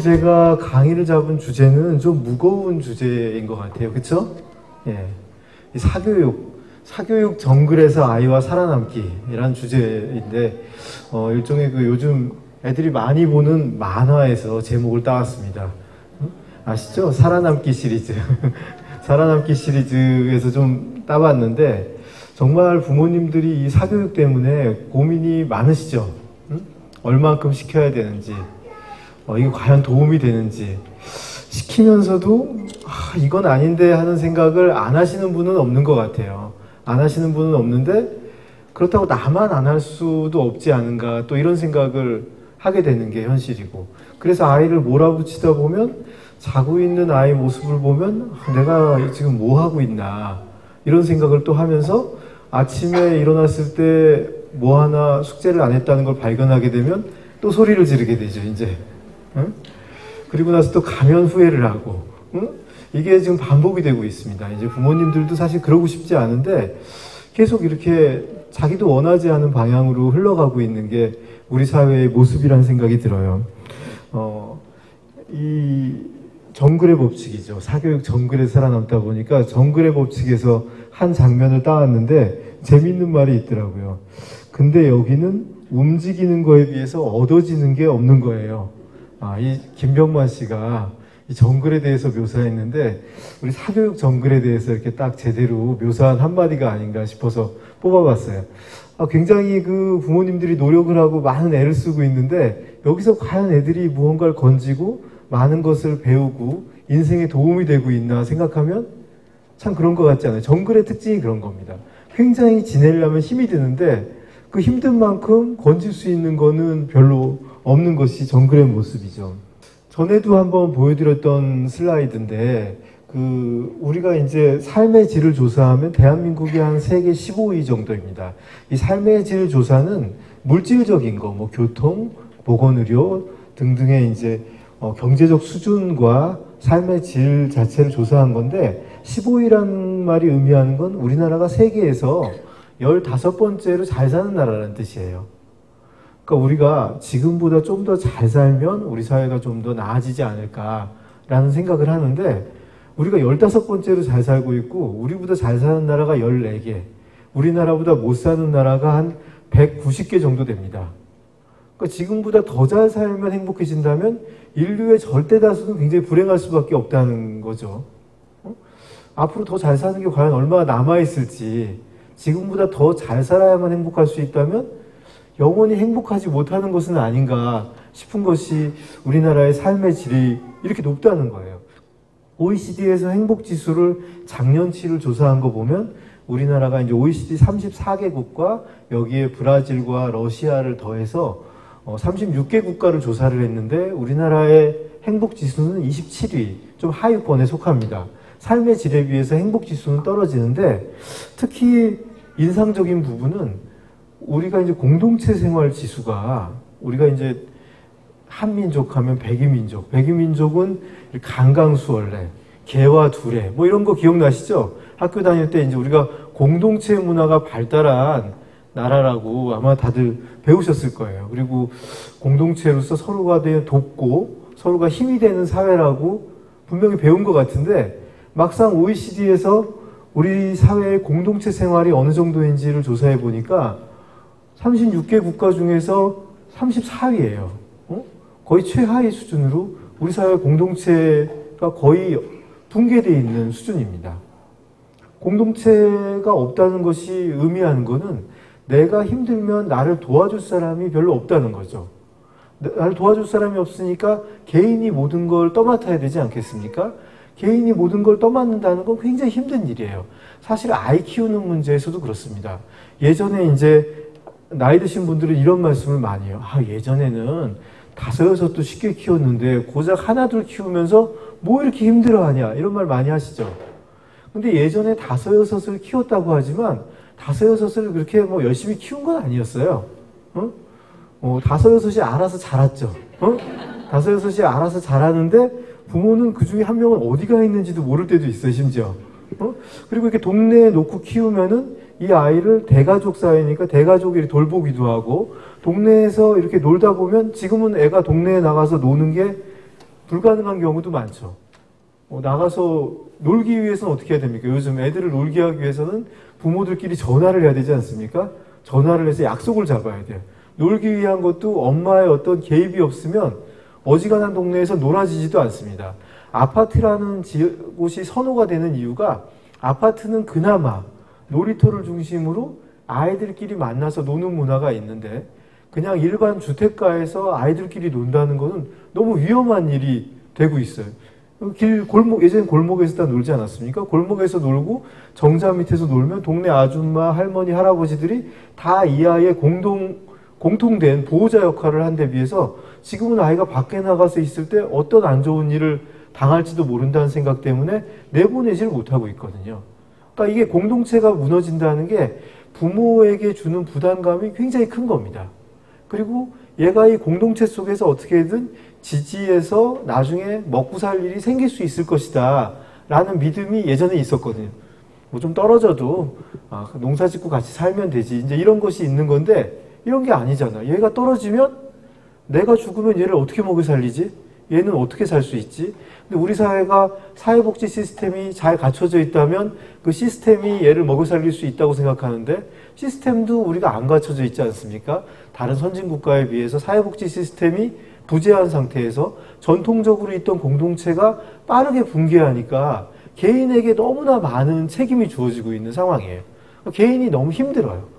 제가 강의를 잡은 주제는 좀 무거운 주제인 것 같아요. 그쵸? 예. 이 사교육 정글에서 아이와 살아남기라는 주제인데, 일종의 그 요즘 애들이 많이 보는 만화에서 제목을 따왔습니다. 아시죠? 살아남기 시리즈. 살아남기 시리즈에서 좀 따봤는데, 정말 부모님들이 이 사교육 때문에 고민이 많으시죠? 얼만큼 시켜야 되는지, 이게 과연 도움이 되는지, 시키면서도 이건 아닌데 하는 생각을 안 하시는 분은 없는 것 같아요. 안 하시는 분은 없는데, 그렇다고 나만 안 할 수도 없지 않은가, 또 이런 생각을 하게 되는 게 현실이고, 그래서 아이를 몰아붙이다 보면 자고 있는 아이 모습을 보면 내가 지금 뭐 하고 있나 이런 생각을 또 하면서, 아침에 일어났을 때 뭐 하나 숙제를 안 했다는 걸 발견하게 되면 또 소리를 지르게 되죠, 이제. 응? 그리고 나서 또 가면 후회를 하고, 응? 이게 지금 반복이 되고 있습니다. 이제 부모님들도 사실 그러고 싶지 않은데 계속 이렇게 자기도 원하지 않은 방향으로 흘러가고 있는 게 우리 사회의 모습이라는 생각이 들어요. 이 정글의 법칙이죠. 사교육 정글에서 살아남다 보니까 정글의 법칙에서 한 장면을 따왔는데 재밌는 말이 있더라고요. 근데 여기는 움직이는 거에 비해서 얻어지는 게 없는 거예요. 이 김병만 씨가 이 정글에 대해서 묘사했는데 우리 사교육 정글에 대해서 이렇게 딱 제대로 묘사한 한마디가 아닌가 싶어서 뽑아봤어요. 굉장히 그 부모님들이 노력을 하고 많은 애를 쓰고 있는데 여기서 과연 애들이 무언가를 건지고 많은 것을 배우고 인생에 도움이 되고 있나 생각하면 참 그런 것 같지 않아요? 정글의 특징이 그런 겁니다. 굉장히 지내려면 힘이 드는데 그 힘든 만큼 건질 수 있는 거는 별로 없는 것이 정글의 모습이죠. 전에도 한번 보여드렸던 슬라이드인데, 우리가 이제 삶의 질을 조사하면 대한민국이 한 세계 15위 정도입니다. 이 삶의 질 조사는 물질적인 거, 뭐 교통, 보건의료 등등의 이제 경제적 수준과 삶의 질 자체를 조사한 건데, 15위라는 말이 의미하는 건 우리나라가 세계에서 15번째로 잘 사는 나라라는 뜻이에요. 그러니까 우리가 지금보다 좀 더 잘 살면 우리 사회가 좀 더 나아지지 않을까라는 생각을 하는데, 우리가 15번째로 잘 살고 있고 우리보다 잘 사는 나라가 14개, 우리나라보다 못 사는 나라가 한 190개 정도 됩니다. 그러니까 지금보다 더 잘 살면 행복해진다면 인류의 절대 다수는 굉장히 불행할 수밖에 없다는 거죠. 앞으로 더 잘 사는 게 과연 얼마나 남아있을지, 지금보다 더 잘 살아야만 행복할 수 있다면 영원히 행복하지 못하는 것은 아닌가 싶은 것이 우리나라의 삶의 질이 이렇게 높다는 거예요. OECD에서 행복지수를 작년치를 조사한 거 보면 우리나라가 이제 OECD 34개국과 여기에 브라질과 러시아를 더해서 36개 국가를 조사를 했는데 우리나라의 행복지수는 27위, 좀 하위권에 속합니다. 삶의 질에 비해서 행복지수는 떨어지는데, 특히 인상적인 부분은 우리가 이제 공동체 생활 지수가, 우리가 이제 한민족 하면 백이민족, 백이민족은 강강수월래, 개와 두레, 뭐 이런 거 기억나시죠? 학교 다닐 때 이제 우리가 공동체 문화가 발달한 나라라고 아마 다들 배우셨을 거예요. 그리고 공동체로서 서로가 돕고 서로가 힘이 되는 사회라고 분명히 배운 것 같은데, 막상 OECD에서 우리 사회의 공동체 생활이 어느 정도인지를 조사해 보니까 36개 국가 중에서 34위예요. 거의 최하위 수준으로 우리 사회 공동체가 거의 붕괴되어 있는 수준입니다. 공동체가 없다는 것이 의미하는 것은 내가 힘들면 나를 도와줄 사람이 별로 없다는 거죠. 나를 도와줄 사람이 없으니까 개인이 모든 걸 떠맡아야 되지 않겠습니까? 개인이 모든 걸 떠맡는다는 건 굉장히 힘든 일이에요. 사실 아이 키우는 문제에서도 그렇습니다. 예전에 이제 나이 드신 분들은 이런 말씀을 많이 해요. 예전에는 5, 6도 쉽게 키웠는데 고작 하나, 둘 키우면서 뭐 이렇게 힘들어하냐, 이런 말 많이 하시죠. 근데 예전에 5, 6을 키웠다고 하지만 5, 6을 그렇게 뭐 열심히 키운 건 아니었어요. 5, 6이 알아서 자랐죠. 5, 6이 알아서 자라는데 부모는 그 중에 한 명은 어디가 있는지도 모를 때도 있어요, 심지어. 그리고 이렇게 동네에 놓고 키우면은 이 아이를 대가족 사회니까 대가족이 돌보기도 하고, 동네에서 이렇게 놀다 보면 지금은 애가 동네에 나가서 노는 게 불가능한 경우도 많죠. 나가서 놀기 위해서는 어떻게 해야 됩니까? 요즘 애들을 놀게 하기 위해서는 부모들끼리 전화를 해야 되지 않습니까? 전화를 해서 약속을 잡아야 돼요. 놀기 위한 것도 엄마의 어떤 개입이 없으면 어지간한 동네에서 놀아지지도 않습니다. 아파트라는 곳이 선호가 되는 이유가 아파트는 그나마 놀이터를 중심으로 아이들끼리 만나서 노는 문화가 있는데 그냥 일반 주택가에서 아이들끼리 논다는 것은 너무 위험한 일이 되고 있어요. 골목, 예전엔 골목에서 다 놀지 않았습니까? 골목에서 놀고 정자 밑에서 놀면 동네 아줌마, 할머니, 할아버지들이 다 이 아이의 공통된 보호자 역할을 한 데 비해서 지금은 아이가 밖에 나가서 있을 때 어떤 안 좋은 일을 당할지도 모른다는 생각 때문에 내보내지를 못하고 있거든요. 그러니까 이게 공동체가 무너진다는 게 부모에게 주는 부담감이 굉장히 큰 겁니다. 그리고 얘가 이 공동체 속에서 어떻게든 지지해서 나중에 먹고 살 일이 생길 수 있을 것이다 라는 믿음이 예전에 있었거든요. 뭐 좀 떨어져도 농사 짓고 같이 살면 되지 이제 이런 것이 있는 건데 이런 게 아니잖아. 얘가 떨어지면 내가 죽으면 얘를 어떻게 먹여 살리지? 얘는 어떻게 살 수 있지? 근데 우리 사회가 사회복지 시스템이 잘 갖춰져 있다면 그 시스템이 얘를 먹여 살릴 수 있다고 생각하는데 시스템도 우리가 안 갖춰져 있지 않습니까? 다른 선진국가에 비해서 사회복지 시스템이 부재한 상태에서 전통적으로 있던 공동체가 빠르게 붕괴하니까 개인에게 너무나 많은 책임이 주어지고 있는 상황이에요. 개인이 너무 힘들어요.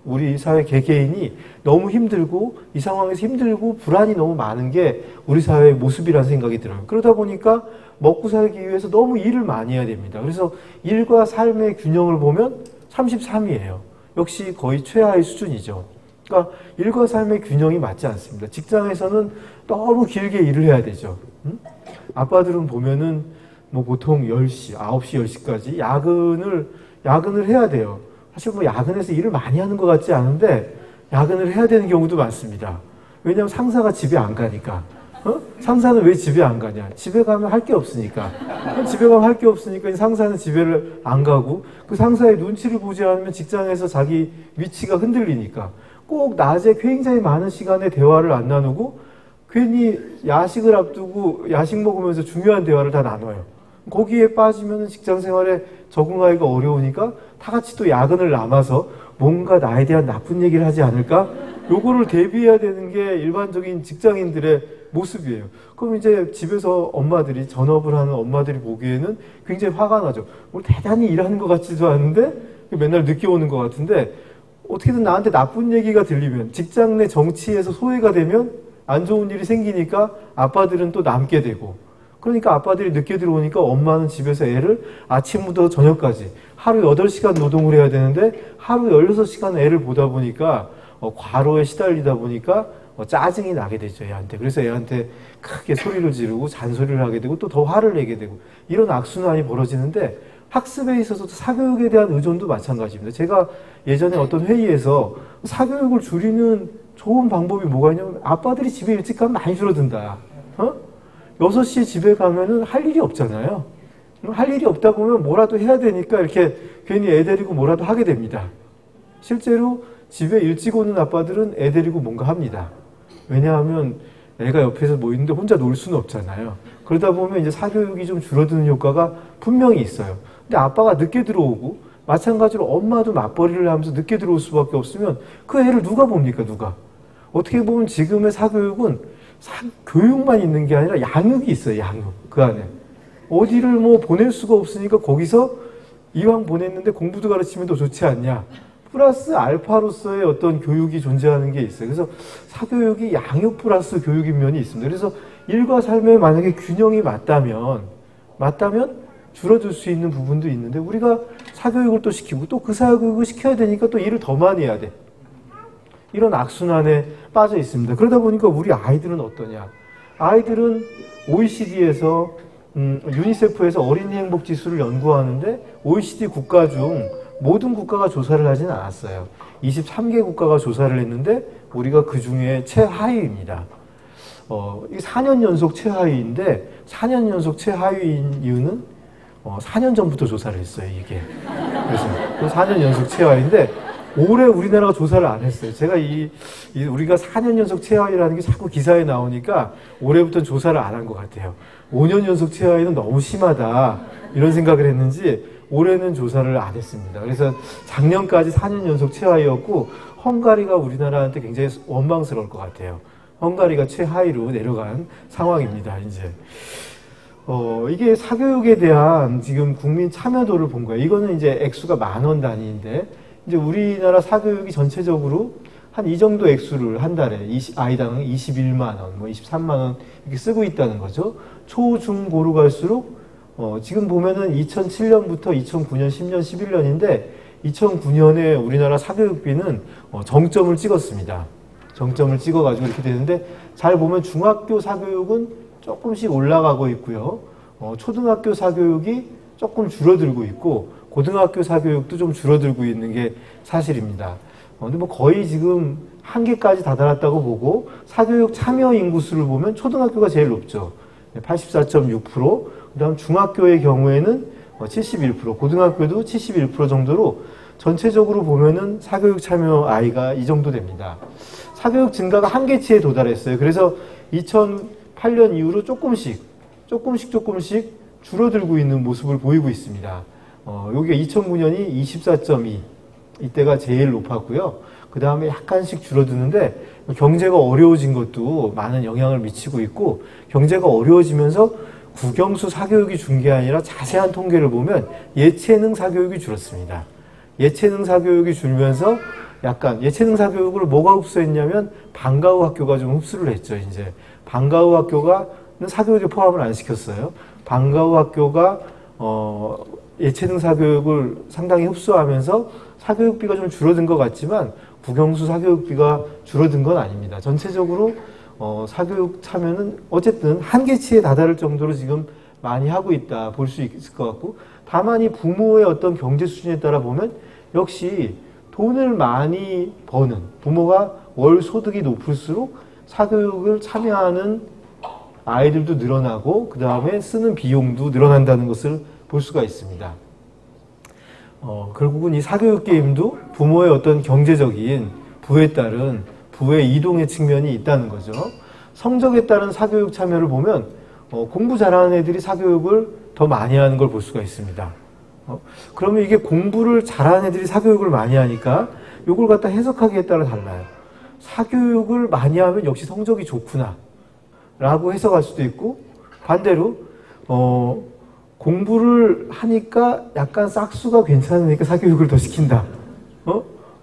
우리 사회 개개인이 너무 힘들고 이 상황에서 힘들고 불안이 너무 많은 게 우리 사회의 모습이라는 생각이 들어요. 그러다 보니까 먹고 살기 위해서 너무 일을 많이 해야 됩니다. 그래서 일과 삶의 균형을 보면 33이에요. 역시 거의 최하의 수준이죠. 그러니까 일과 삶의 균형이 맞지 않습니다. 직장에서는 너무 길게 일을 해야 되죠. 아빠들은 보면은 뭐 보통 10시, 9시, 10시까지 야근을 해야 돼요. 사실 뭐 야근해서 일을 많이 하는 것 같지 않은데 야근을 해야 되는 경우도 많습니다. 왜냐하면 상사가 집에 안 가니까. 상사는 왜 집에 안 가냐? 집에 가면 할 게 없으니까. 집에 가면 할 게 없으니까 상사는 집에를 안 가고 그 상사의 눈치를 보지 않으면 직장에서 자기 위치가 흔들리니까 꼭 낮에 굉장히 많은 시간에 대화를 안 나누고 괜히 야식을 앞두고 야식 먹으면서 중요한 대화를 다 나눠요. 거기에 빠지면 직장 생활에 적응하기가 어려우니까 다 같이 또 야근을 남아서 뭔가 나에 대한 나쁜 얘기를 하지 않을까? 요거를 대비해야 되는 게 일반적인 직장인들의 모습이에요. 그럼 이제 집에서 엄마들이, 전업을 하는 엄마들이 보기에는 굉장히 화가 나죠. 뭐 대단히 일하는 것 같지도 않은데 맨날 늦게 오는 것 같은데 어떻게든 나한테 나쁜 얘기가 들리면 직장 내 정치에서 소외가 되면 안 좋은 일이 생기니까 아빠들은 또 남게 되고 그러니까 아빠들이 늦게 들어오니까 엄마는 집에서 애를 아침부터 저녁까지 하루 8시간 노동을 해야 되는데 하루 16시간 애를 보다 보니까 과로에 시달리다 보니까 짜증이 나게 되죠, 애한테. 그래서 애한테 크게 소리를 지르고 잔소리를 하게 되고 또 더 화를 내게 되고 이런 악순환이 벌어지는데 학습에 있어서도 사교육에 대한 의존도 마찬가지입니다. 제가 예전에 어떤 회의에서 사교육을 줄이는 좋은 방법이 뭐가 있냐면 아빠들이 집에 일찍 가면 많이 줄어든다. 6시에 집에 가면은 할 일이 없잖아요. 할 일이 없다 보면 뭐라도 해야 되니까 이렇게 괜히 애 데리고 뭐라도 하게 됩니다. 실제로 집에 일찍 오는 아빠들은 애 데리고 뭔가 합니다. 왜냐하면 애가 옆에서 뭐 있는데 혼자 놀 수는 없잖아요. 그러다 보면 이제 사교육이 좀 줄어드는 효과가 분명히 있어요. 근데 아빠가 늦게 들어오고 마찬가지로 엄마도 맞벌이를 하면서 늦게 들어올 수밖에 없으면 그 애를 누가 봅니까, 누가? 어떻게 보면 지금의 사교육은 교육만 있는 게 아니라 양육이 있어요, 양육. 그 안에. 어디를 뭐 보낼 수가 없으니까 거기서 이왕 보냈는데 공부도 가르치면 더 좋지 않냐. 플러스 알파로서의 어떤 교육이 존재하는 게 있어요. 그래서 사교육이 양육 플러스 교육인 면이 있습니다. 그래서 일과 삶에 만약에 균형이 맞다면 줄어들 수 있는 부분도 있는데 우리가 사교육을 또 시키고 또 그 사교육을 시켜야 되니까 또 일을 더 많이 해야 돼. 이런 악순환에 빠져 있습니다. 그러다 보니까 우리 아이들은 어떠냐. 아이들은 OECD에서 유니세프에서 어린이 행복 지수를 연구하는데 OECD 국가 중 모든 국가가 조사를 하진 않았어요. 23개 국가가 조사를 했는데 우리가 그 중에 최하위입니다. 이게 4년 연속 최하위인데 4년 연속 최하위인 이유는 4년 전부터 조사를 했어요, 이게. 그래서 4년 연속 최하위인데 올해 우리나라가 조사를 안 했어요. 제가 우리가 4년 연속 최하위라는 게 자꾸 기사에 나오니까 올해부터는 조사를 안 한 것 같아요. 5년 연속 최하위는 너무 심하다. 이런 생각을 했는지 올해는 조사를 안 했습니다. 그래서 작년까지 4년 연속 최하위였고 헝가리가 우리나라한테 굉장히 원망스러울 것 같아요. 헝가리가 최하위로 내려간 상황입니다. 이제 이게 사교육에 대한 지금 국민 참여도를 본 거예요. 이거는 이제 액수가 10,000원 단위인데 이제 우리나라 사교육이 전체적으로 한 이 정도 액수를 한 달에 아이당 21만 원, 뭐 23만 원 이렇게 쓰고 있다는 거죠. 초, 중, 고로 갈수록 지금 보면은 2007년부터 2009년, 10년, 11년인데 2009년에 우리나라 사교육비는 정점을 찍었습니다. 정점을 찍어가지고 이렇게 되는데 잘 보면 중학교 사교육은 조금씩 올라가고 있고요. 초등학교 사교육이 조금 줄어들고 있고 고등학교 사교육도 좀 줄어들고 있는 게 사실입니다. 근데 뭐 거의 지금 한계까지 다다랐다고 보고 사교육 참여 인구수를 보면 초등학교가 제일 높죠. 84.6%, 그 다음 중학교의 경우에는 71%, 고등학교도 71% 정도로 전체적으로 보면은 사교육 참여 아이가 이 정도 됩니다. 사교육 증가가 한계치에 도달했어요. 그래서 2008년 이후로 조금씩 줄어들고 있는 모습을 보이고 있습니다. 여기가 2009년이 24.2, 이때가 제일 높았고요. 그 다음에 약간씩 줄어드는데 경제가 어려워진 것도 많은 영향을 미치고 있고 경제가 어려워지면서 국영수 사교육이 준 게 아니라 자세한 통계를 보면 예체능 사교육이 줄었습니다. 예체능 사교육이 줄면서 약간 예체능 사교육을 뭐가 흡수했냐면 방과후 학교가 좀 흡수를 했죠. 이제 방과후 학교가 사교육에 포함을 안 시켰어요. 방과후 학교가 예체능 사교육을 상당히 흡수하면서 사교육비가 좀 줄어든 것 같지만 국영수 사교육비가 줄어든 건 아닙니다. 전체적으로 사교육 참여는 어쨌든 한계치에 다다를 정도로 지금 많이 하고 있다 볼 수 있을 것 같고 다만 이 부모의 어떤 경제 수준에 따라 보면 역시 돈을 많이 버는 부모가 월 소득이 높을수록 사교육을 참여하는 아이들도 늘어나고 그 다음에 쓰는 비용도 늘어난다는 것을 볼 수가 있습니다. 결국은 이 사교육 게임도 부모의 어떤 경제적인 부에 따른 부의 이동의 측면이 있다는 거죠. 성적에 따른 사교육 참여를 보면 공부 잘하는 애들이 사교육을 더 많이 하는 걸 볼 수가 있습니다. 그러면 이게 공부를 잘하는 애들이 사교육을 많이 하니까 이걸 갖다 해석하기에 따라 달라요. 사교육을 많이 하면 역시 성적이 좋구나 라고 해석할 수도 있고 반대로 공부를 하니까 약간 싹수가 괜찮으니까 사교육을 더 시킨다.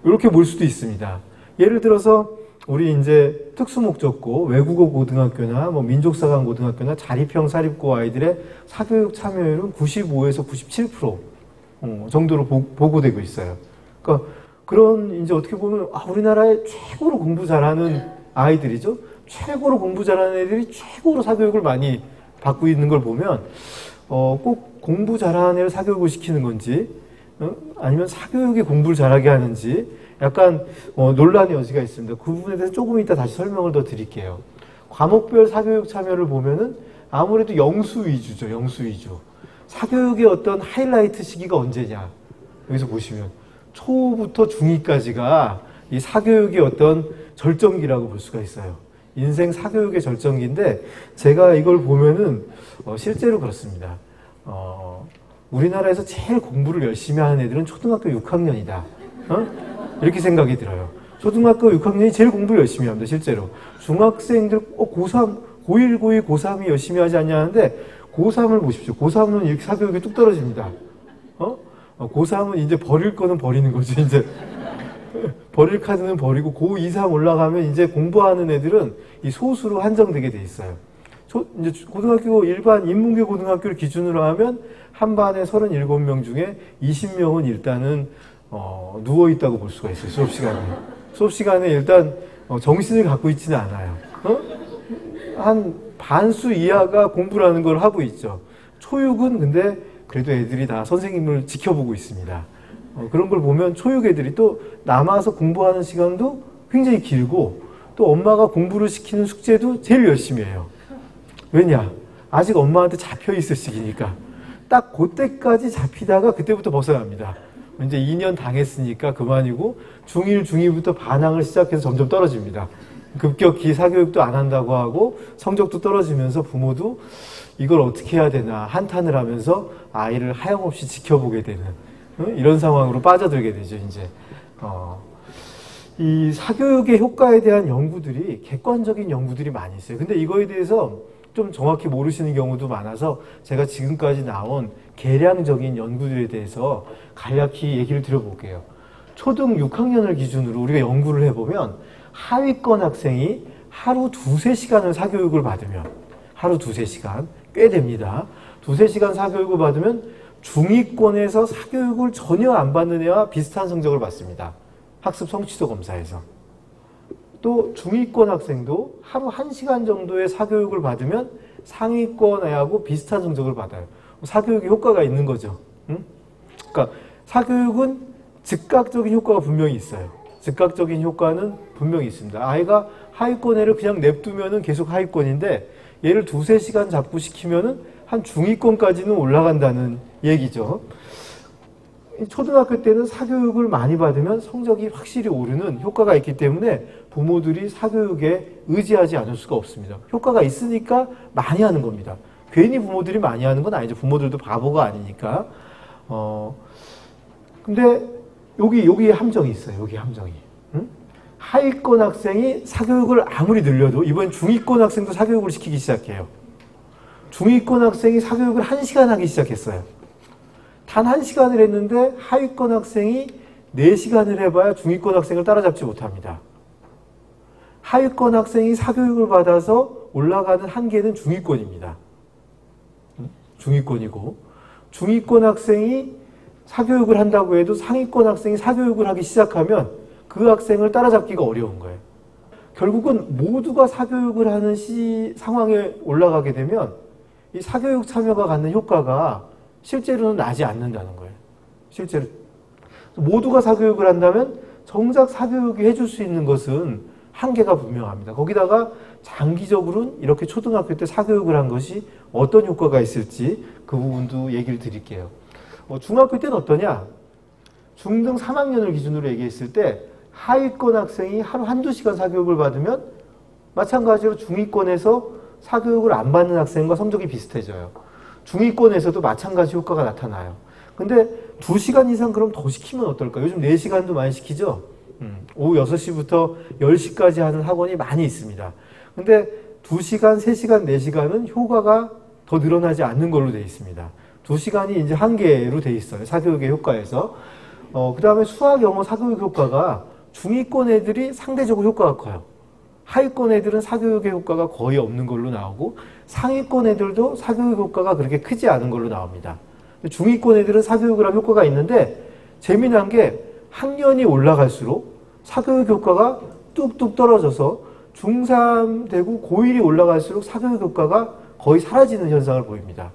이렇게 볼 수도 있습니다. 예를 들어서 우리 이제 특수목적고 외국어 고등학교나 뭐 민족사관 고등학교나 자립형 사립고 아이들의 사교육 참여율은 95에서 97% 정도로 보고되고 있어요. 그러니까 그런 이제 어떻게 보면 우리나라의 최고로 공부 잘하는 아이들이죠. 최고로 공부 잘하는 애들이 최고로 사교육을 많이 받고 있는 걸 보면 꼭 공부 잘하는 애를 사교육을 시키는 건지 아니면 사교육이 공부를 잘하게 하는지 약간 논란의 여지가 있습니다. 그 부분에 대해서 조금 이따 다시 설명을 더 드릴게요. 과목별 사교육 참여를 보면은 아무래도 영수 위주죠. 영수 위주. 사교육의 어떤 하이라이트 시기가 언제냐. 여기서 보시면 초부터 중2까지가 이 사교육의 어떤 절정기라고 볼 수가 있어요. 인생 사교육의 절정기인데 제가 이걸 보면은 실제로 그렇습니다. 우리나라에서 제일 공부를 열심히 하는 애들은 초등학교 6학년이다. 이렇게 생각이 들어요. 초등학교 6학년이 제일 공부를 열심히 합니다. 실제로. 중학생들 고3, 고1, 고2, 고3이 열심히 하지 않냐는데 고3을 보십시오. 고3은 이렇게 사교육이 뚝 떨어집니다. 고3은 이제 버릴 거는 버리는 거죠. 이제 버릴 카드는 버리고 고2, 3 올라가면 이제 공부하는 애들은 이 소수로 한정되게 돼 있어요. 이제 고등학교 일반 인문계 고등학교를 기준으로 하면 한 반에 37명 중에 20명은 일단은 누워 있다고 볼 수가 있어요. 수업 시간에. 수업 시간에 일단 정신을 갖고 있지는 않아요. 한 반수 이하가 공부를 하는 걸 하고 있죠. 초육은 근데 그래도 애들이 다 선생님을 지켜보고 있습니다. 그런 걸 보면 초육 애들이 또 남아서 공부하는 시간도 굉장히 길고 또 엄마가 공부를 시키는 숙제도 제일 열심히 해요. 왜냐? 아직 엄마한테 잡혀 있을 시기니까. 딱 그때까지 잡히다가 그때부터 벗어납니다. 이제 2년 당했으니까 그만이고 중1, 중2부터 반항을 시작해서 점점 떨어집니다. 급격히 사교육도 안 한다고 하고 성적도 떨어지면서 부모도 이걸 어떻게 해야 되나 한탄을 하면서 아이를 하염없이 지켜보게 되는 이런 상황으로 빠져들게 되죠. 이제 이 사교육의 효과에 대한 연구들이 객관적인 연구들이 많이 있어요. 근데 이거에 대해서 좀 정확히 모르시는 경우도 많아서 제가 지금까지 나온 계량적인 연구들에 대해서 간략히 얘기를 드려볼게요. 초등 6학년을 기준으로 우리가 연구를 해보면 하위권 학생이 하루 2~3시간을 사교육을 받으면 하루 2~3시간 꽤 됩니다. 2~3시간 사교육을 받으면 중위권에서 사교육을 전혀 안 받는 애와 비슷한 성적을 받습니다. 학습 성취도 검사에서. 또 중위권 학생도 하루 1시간 정도의 사교육을 받으면 상위권 애하고 비슷한 성적을 받아요. 사교육에 효과가 있는 거죠. 응? 그러니까 사교육은 즉각적인 효과가 분명히 있어요. 즉각적인 효과는 분명히 있습니다. 아이가 하위권 애를 그냥 냅두면은 계속 하위권인데 얘를 2~3시간 자꾸 시키면은 한 중위권까지는 올라간다는 얘기죠. 초등학교 때는 사교육을 많이 받으면 성적이 확실히 오르는 효과가 있기 때문에 부모들이 사교육에 의지하지 않을 수가 없습니다. 효과가 있으니까 많이 하는 겁니다. 괜히 부모들이 많이 하는 건 아니죠. 부모들도 바보가 아니니까. 근데 여기 함정이 있어요. 여기 함정이. 응? 하위권 학생이 사교육을 아무리 늘려도 이번 중위권 학생도 사교육을 시키기 시작해요. 중위권 학생이 사교육을 1시간 하기 시작했어요. 단 1시간을 했는데 하위권 학생이 4시간을 해봐야 중위권 학생을 따라잡지 못합니다. 하위권 학생이 사교육을 받아서 올라가는 한계는 중위권입니다. 중위권이고 중위권 학생이 사교육을 한다고 해도 상위권 학생이 사교육을 하기 시작하면 그 학생을 따라잡기가 어려운 거예요. 결국은 모두가 사교육을 하는 상황에 올라가게 되면 이 사교육 참여가 갖는 효과가 실제로는 나지 않는다는 거예요. 실제로. 모두가 사교육을 한다면 정작 사교육이 해줄 수 있는 것은 한계가 분명합니다. 거기다가 장기적으로는 이렇게 초등학교 때 사교육을 한 것이 어떤 효과가 있을지 그 부분도 얘기를 드릴게요. 중학교 때는 어떠냐? 중등 3학년을 기준으로 얘기했을 때 하위권 학생이 하루 1~2시간 사교육을 받으면 마찬가지로 중위권에서 사교육을 안 받는 학생과 성적이 비슷해져요. 중위권에서도 마찬가지 효과가 나타나요. 근데 2시간 이상 그럼 더 시키면 어떨까? 요즘 4시간도 많이 시키죠? 오후 6시부터 10시까지 하는 학원이 많이 있습니다. 근데 2시간, 3시간, 4시간은 효과가 더 늘어나지 않는 걸로 되어 있습니다. 2시간이 이제 한계로 되어 있어요. 사교육의 효과에서. 그 다음에 수학, 영어 사교육 효과가 중위권 애들이 상대적으로 효과가 커요. 하위권 애들은 사교육의 효과가 거의 없는 걸로 나오고 상위권 애들도 사교육 효과가 그렇게 크지 않은 걸로 나옵니다. 중위권 애들은 사교육을 하면 효과가 있는데 재미난 게 학년이 올라갈수록 사교육 효과가 뚝뚝 떨어져서 중3 되고 고1이 올라갈수록 사교육 효과가 거의 사라지는 현상을 보입니다.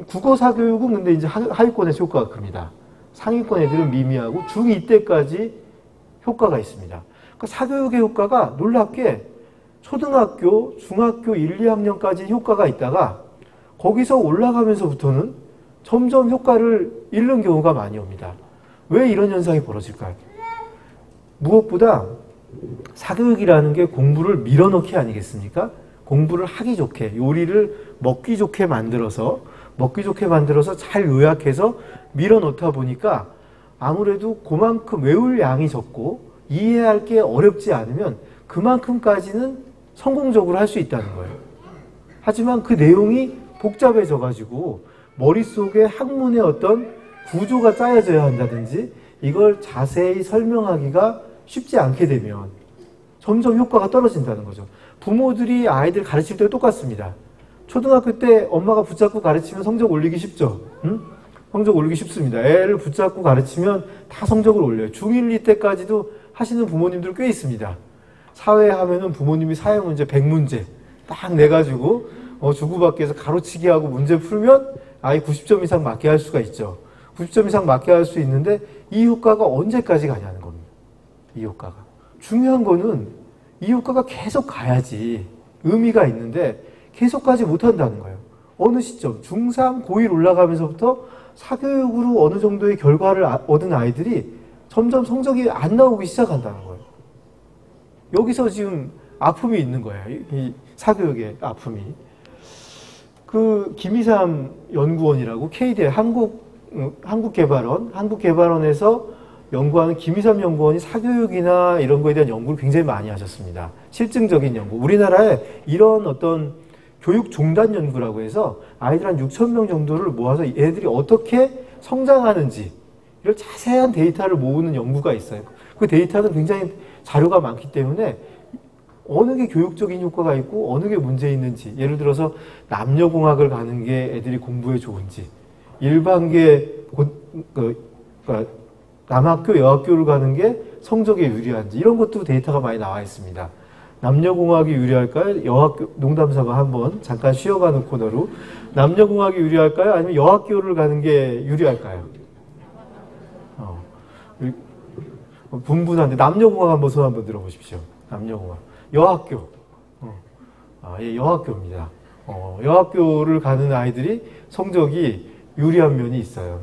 국어 사교육은 근데 이제 하위권에서 효과가 큽니다. 상위권 애들은 미미하고 중2 때까지 효과가 있습니다. 그러니까 사교육의 효과가 놀랍게 초등학교, 중학교 1, 2학년까지 효과가 있다가 거기서 올라가면서부터는 점점 효과를 잃는 경우가 많이 옵니다. 왜 이런 현상이 벌어질까요? 무엇보다 사교육이라는 게 공부를 밀어넣기 아니겠습니까? 공부를 하기 좋게, 요리를 먹기 좋게 만들어서 잘 요약해서 밀어넣다 보니까 아무래도 그만큼 외울 양이 적고 이해할 게 어렵지 않으면 그만큼까지는 성공적으로 할 수 있다는 거예요. 하지만 그 내용이 복잡해져 가지고 머릿속에 학문의 어떤 구조가 짜여져야 한다든지 이걸 자세히 설명하기가 쉽지 않게 되면 점점 효과가 떨어진다는 거죠. 부모들이 아이들 가르칠 때 똑같습니다. 초등학교 때 엄마가 붙잡고 가르치면 성적 올리기 쉽죠? 응? 성적 올리기 쉽습니다. 애를 붙잡고 가르치면 다 성적을 올려요. 중1, 2 때까지도 하시는 부모님들 꽤 있습니다. 사회 하면은 부모님이 사회문제 100문제 딱 내가지고 주구박기해서 가로치기 하고 문제 풀면 아이 90점 이상 맞게 할 수가 있죠. 90점 이상 맞게 할 수 있는데 이 효과가 언제까지 가냐는 겁니다. 이 효과가. 중요한 거는 이 효과가 계속 가야지 의미가 있는데 계속 가지 못한다는 거예요. 어느 시점 중3, 고1 올라가면서부터 사교육으로 어느 정도의 결과를 얻은 아이들이 점점 성적이 안 나오기 시작한다는 거예요. 여기서 지금 아픔이 있는 거예요. 이 사교육의 아픔이. 그 김희삼 연구원이라고 KDI 한국개발원에서 연구하는 김희삼 연구원이 사교육이나 이런 거에 대한 연구를 굉장히 많이 하셨습니다. 실증적인 연구. 우리나라에 이런 어떤 교육 종단 연구라고 해서 아이들 한 6천 명 정도를 모아서 애들이 어떻게 성장하는지 이런 자세한 데이터를 모으는 연구가 있어요. 그 데이터는 굉장히 자료가 많기 때문에 어느 게 교육적인 효과가 있고 어느 게 문제 있는지, 예를 들어서 남녀공학을 가는 게 애들이 공부에 좋은지, 일반계 남학교, 여학교를 가는 게 성적에 유리한지, 이런 것도 데이터가 많이 나와 있습니다. 남녀공학이 유리할까요? 여학교, 농담삼아 한번 잠깐 쉬어가는 코너로, 남녀공학이 유리할까요? 아니면 여학교를 가는 게 유리할까요? 분분한데 남녀공학 한번 손 한번 들어보십시오. 남녀공학. 여학교. 예, 여학교입니다. 여학교를 가는 아이들이 성적이 유리한 면이 있어요.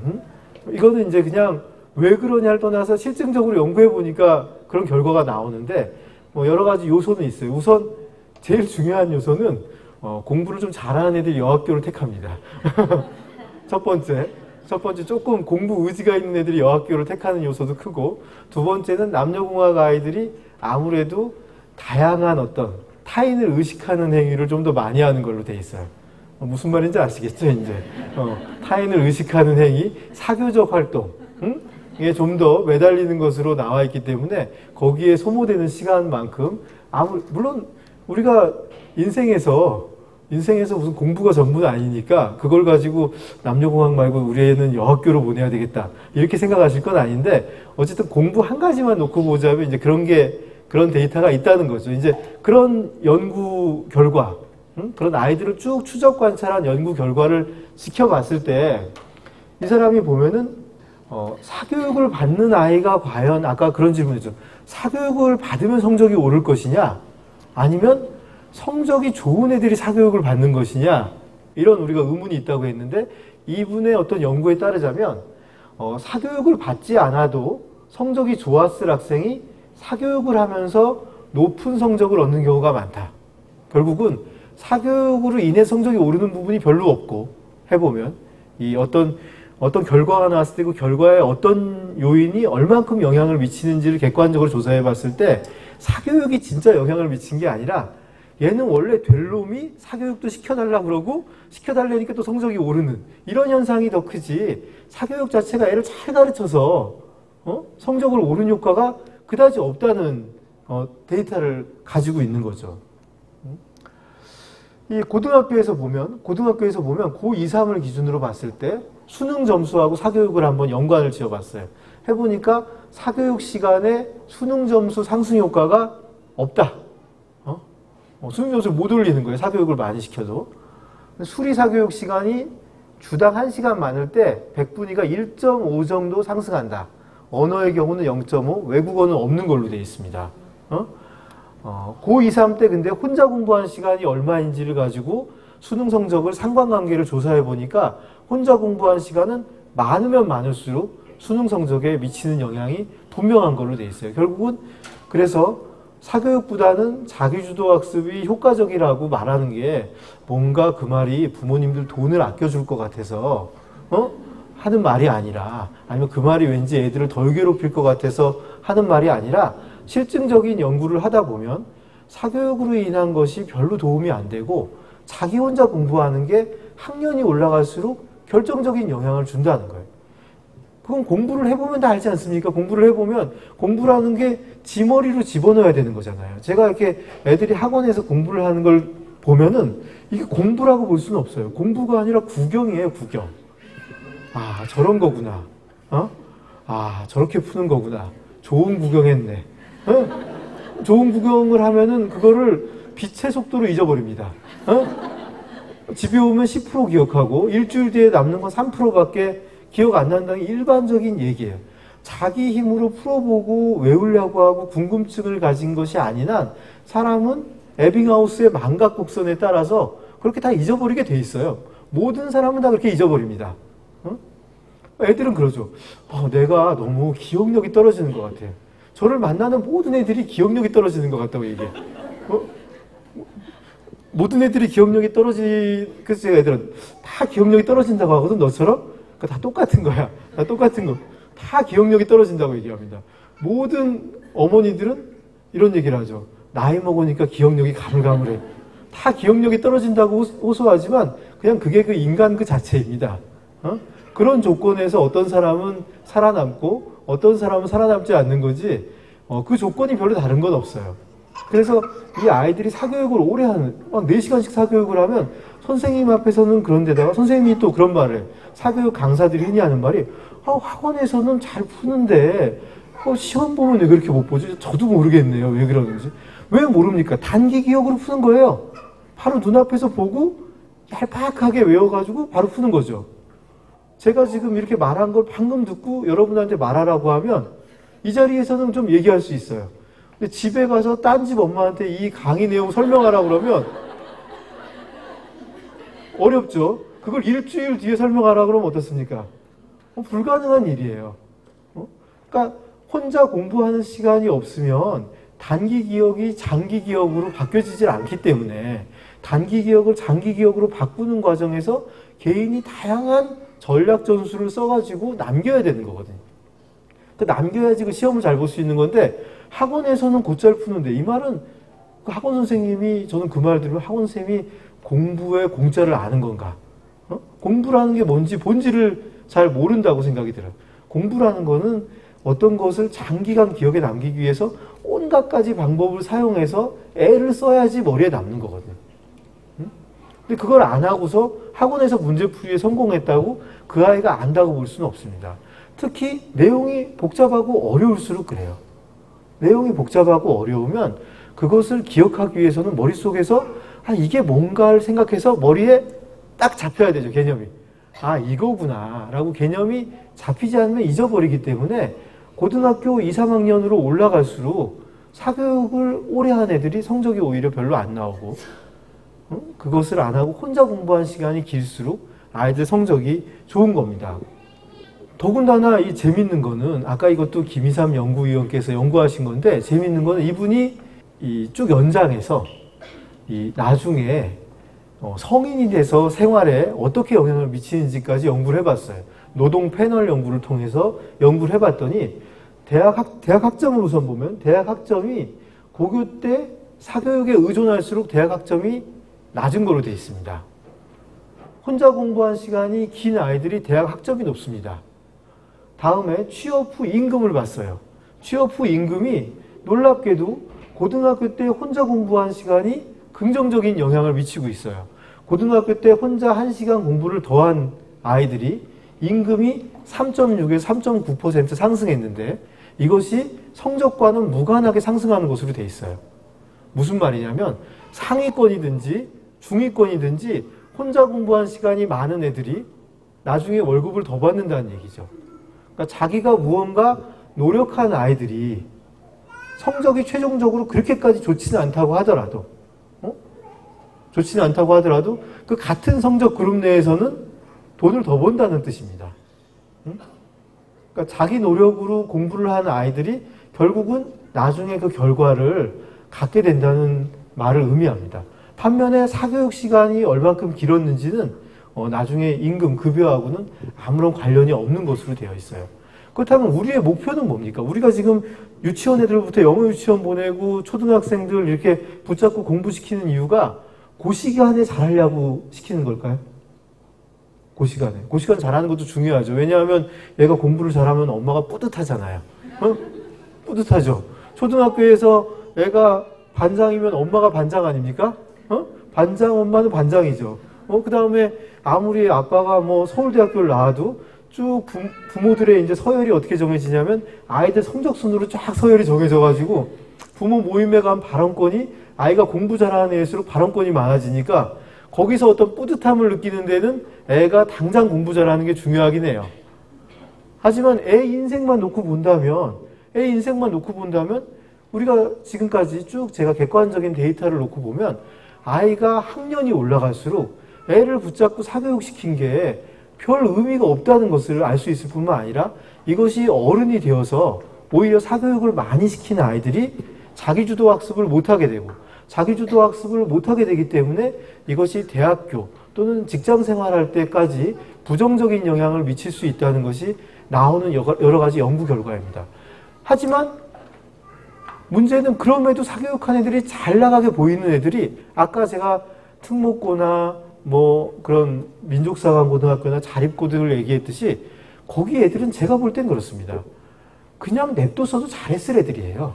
이거는 이제 그냥 왜 그러냐를 떠나서 실증적으로 연구해 보니까 그런 결과가 나오는데, 여러 가지 요소는 있어요. 우선 제일 중요한 요소는 공부를 좀 잘하는 애들이 여학교를 택합니다. 첫 번째 조금 공부 의지가 있는 애들이 여학교를 택하는 요소도 크고, 두 번째는 남녀공학 아이들이 아무래도 다양한 어떤 타인을 의식하는 행위를 좀 더 많이 하는 걸로 돼 있어요. 무슨 말인지 아시겠죠, 이제? 타인을 의식하는 행위, 사교적 활동, 이게 좀 더 매달리는 것으로 나와 있기 때문에 거기에 소모되는 시간만큼, 물론 우리가 인생에서 무슨 공부가 전부는 아니니까 그걸 가지고 남녀공학 말고 우리 애는 여학교로 보내야 되겠다 이렇게 생각하실 건 아닌데, 어쨌든 공부 한 가지만 놓고 보자면 이제 그런 데이터가 있다는 거죠. 이제 그런 연구 결과, 그런 아이들을 쭉 추적 관찰한 연구 결과를 지켜봤을 때 이 사람이 보면은 사교육을 받는 아이가 과연, 아까 그런 질문이죠. 사교육을 받으면 성적이 오를 것이냐, 아니면 성적이 좋은 애들이 사교육을 받는 것이냐, 이런 우리가 의문이 있다고 했는데, 이분의 어떤 연구에 따르자면 사교육을 받지 않아도 성적이 좋았을 학생이 사교육을 하면서 높은 성적을 얻는 경우가 많다. 결국은 사교육으로 인해 성적이 오르는 부분이 별로 없고, 해보면 이 어떤 결과가 나왔을 때 그 결과에 어떤 요인이 얼만큼 영향을 미치는지를 객관적으로 조사해 봤을 때 사교육이 진짜 영향을 미친 게 아니라, 얘는 원래 될 놈이 사교육도 시켜달라고 그러고 시켜달라니까 또 성적이 오르는 이런 현상이 더 크지, 사교육 자체가 애를 잘 가르쳐서 성적을 오른 효과가 그다지 없다는 데이터를 가지고 있는 거죠. 이 고등학교에서 보면 고2, 3을 기준으로 봤을 때 수능 점수하고 사교육을 한번 연관을 지어봤어요. 해보니까 사교육 시간에 수능 점수 상승 효과가 없다. 수능 점수를 못 올리는 거예요. 사교육을 많이 시켜도. 수리 사교육 시간이 주당 1시간 많을 때 100분위가 1.5 정도 상승한다. 언어의 경우는 0.5, 외국어는 없는 걸로 되어 있습니다. 고2, 3 때 근데 혼자 공부한 시간이 얼마인지를 가지고 수능 성적을 상관관계를 조사해 보니까 혼자 공부한 시간은 많으면 많을수록 수능 성적에 미치는 영향이 분명한 걸로 되어 있어요. 결국은 그래서 사교육보다는 자기주도 학습이 효과적이라고 말하는 게, 뭔가 그 말이 부모님들 돈을 아껴줄 것 같아서 하는 말이 아니라, 아니면 그 말이 왠지 애들을 덜 괴롭힐 것 같아서 하는 말이 아니라, 실증적인 연구를 하다 보면 사교육으로 인한 것이 별로 도움이 안 되고 자기 혼자 공부하는 게 학년이 올라갈수록 결정적인 영향을 준다는 거예요. 그건 공부를 해보면 다 알지 않습니까? 공부를 해보면 공부라는 게 지 머리로 집어넣어야 되는 거잖아요. 제가 이렇게 애들이 학원에서 공부를 하는 걸 보면은 이게 공부라고 볼 수는 없어요. 공부가 아니라 구경이에요, 구경. 아, 저런 거구나. 아, 저렇게 푸는 거구나. 좋은 구경했네. 좋은 구경을 하면은 그거를 빛의 속도로 잊어버립니다. 집에 오면 10% 기억하고 일주일 뒤에 남는 건 3%밖에 기억 안 난다는 게 일반적인 얘기예요. 자기 힘으로 풀어보고 외우려고 하고 궁금증을 가진 것이 아닌 한 사람은 에빙하우스의 망각 곡선에 따라서 그렇게 다 잊어버리게 돼 있어요. 모든 사람은 다 그렇게 잊어버립니다. 애들은 그러죠. 내가 너무 기억력이 떨어지는 것 같아. 저를 만나는 모든 애들이 기억력이 떨어지는 것 같다고 얘기해. 모든 애들이 기억력이 그래서 제가 애들은 다 기억력이 떨어진다고 하거든, 너처럼. 그러니까 다 똑같은 거야. 다 똑같은 거. 다 기억력이 떨어진다고 얘기합니다. 모든 어머니들은 이런 얘기를 하죠. 나이 먹으니까 기억력이 가물가물해. 다 기억력이 떨어진다고 호소하지만 그냥 그게 그 인간 그 자체입니다. 그런 조건에서 어떤 사람은 살아남고 어떤 사람은 살아남지 않는 거지, 그 조건이 별로 다른 건 없어요. 그래서 이 아이들이 사교육을 오래 하는, 막 4시간씩 사교육을 하면 선생님 앞에서는 그런데다가 선생님이 또 그런 말을 해요. 사교육 강사들이 흔히 하는 말이, 학원에서는 잘 푸는데 시험 보면 왜 그렇게 못 보지? 저도 모르겠네요. 왜 그러는지. 왜 모릅니까? 단기 기억으로 푸는 거예요. 바로 눈앞에서 보고 얄팍하게 외워가지고 바로 푸는 거죠. 제가 지금 이렇게 말한 걸 방금 듣고 여러분한테 말하라고 하면 이 자리에서는 좀 얘기할 수 있어요. 근데 집에 가서 딴 집 엄마한테 이 강의 내용 설명하라고 그러면 어렵죠. 그걸 일주일 뒤에 설명하라고 그러면 어떻습니까? 불가능한 일이에요. 그러니까 혼자 공부하는 시간이 없으면 단기 기억이 장기 기억으로 바뀌어지질 않기 때문에 단기 기억을 장기 기억으로 바꾸는 과정에서 개인이 다양한 전략 전술을 써가지고 남겨야 되는 거거든요. 남겨야지 그 시험을 잘 볼 수 있는 건데 학원에서는 곧잘 푸는데, 이 말은 그 학원 선생님이, 저는 그 말 들으면 학원 선생님이 공부에 공짜를 아는 건가? 공부라는 게 뭔지 본질을 잘 모른다고 생각이 들어요. 공부라는 거는 어떤 것을 장기간 기억에 남기기 위해서 온갖 가지 방법을 사용해서 애를 써야지 머리에 남는 거거든요. 근데 그걸 안 하고서 학원에서 문제풀이에 성공했다고 그 아이가 안다고 볼 수는 없습니다. 특히 내용이 복잡하고 어려울수록 그래요. 내용이 복잡하고 어려우면 그것을 기억하기 위해서는 머릿속에서 이게 뭔가를 생각해서 머리에 딱 잡혀야 되죠, 개념이. 이거구나 라고 개념이 잡히지 않으면 잊어버리기 때문에 고등학교 2, 3학년으로 올라갈수록 사교육을 오래 한 애들이 성적이 오히려 별로 안 나오고, 그것을 안 하고 혼자 공부한 시간이 길수록 아이들 성적이 좋은 겁니다. 더군다나 이 재밌는 거는, 아까 이것도 김희삼 연구위원께서 연구하신 건데, 재밌는 거는 이분이 이 쭉 연장해서 나중에 성인이 돼서 생활에 어떻게 영향을 미치는지까지 연구를 해봤어요. 노동 패널 연구를 통해서 연구를 해봤더니 대학 학점을 우선 보면 대학 학점이 고교 때 사교육에 의존할수록 대학 학점이 낮은 걸로 되어 있습니다. 혼자 공부한 시간이 긴 아이들이 대학 학점이 높습니다. 다음에 취업 후 임금을 봤어요. 취업 후 임금이 놀랍게도 고등학교 때 혼자 공부한 시간이 긍정적인 영향을 미치고 있어요. 고등학교 때 혼자 1시간 공부를 더한 아이들이 임금이 3.6에서 3.9% 상승했는데, 이것이 성적과는 무관하게 상승하는 것으로 되어 있어요. 무슨 말이냐면 상위권이든지 중위권이든지 혼자 공부한 시간이 많은 애들이 나중에 월급을 더 받는다는 얘기죠. 그러니까 자기가 무언가 노력한 아이들이 성적이 최종적으로 그렇게까지 좋지는 않다고 하더라도, 좋지는 않다고 하더라도 그 같은 성적 그룹 내에서는 돈을 더 번다는 뜻입니다. 그러니까 자기 노력으로 공부를 하는 아이들이 결국은 나중에 그 결과를 갖게 된다는 말을 의미합니다. 반면에 사교육 시간이 얼만큼 길었는지는 나중에 임금, 급여하고는 아무런 관련이 없는 것으로 되어 있어요. 그렇다면 우리의 목표는 뭡니까? 우리가 지금 유치원 애들부터 영어 유치원 보내고 초등학생들 이렇게 붙잡고 공부시키는 이유가 그 시간에 잘하려고 시키는 걸까요? 그 시간에. 그 시간 잘하는 것도 중요하죠. 왜냐하면 얘가 공부를 잘하면 엄마가 뿌듯하잖아요. 뿌듯하죠. 초등학교에서 애가 반장이면 엄마가 반장 아닙니까? 반장 엄마는 반장이죠. 그 다음에 아무리 아빠가 서울대학교를 나와도 쭉 부모들의 이제 서열이 어떻게 정해지냐면 아이들 성적 순으로 쫙 서열이 정해져가지고 부모 모임에 간 발언권이, 아이가 공부 잘하는 애일수록 발언권이 많아지니까 거기서 어떤 뿌듯함을 느끼는 데는 애가 당장 공부 잘하는 게 중요하긴 해요. 하지만 애 인생만 놓고 본다면 우리가 지금까지 쭉 제가 객관적인 데이터를 놓고 보면 아이가 학년이 올라갈수록 애를 붙잡고 사교육시킨 게 별 의미가 없다는 것을 알 수 있을 뿐만 아니라 이것이 어른이 되어서 오히려 사교육을 많이 시키는 아이들이 자기주도 학습을 못하게 되고 자기주도 학습을 못하게 되기 때문에 이것이 대학교 또는 직장 생활할 때까지 부정적인 영향을 미칠 수 있다는 것이 나오는 여러 가지 연구 결과입니다. 하지만 문제는 그럼에도 사교육한 애들이 잘 나가게 보이는 애들이 아까 제가 특목고나 뭐 그런 민족사관고등학교나 자립고등을 얘기했듯이 거기 애들은 제가 볼 땐 그렇습니다. 그냥 냅뒀어도 잘했을 애들이에요.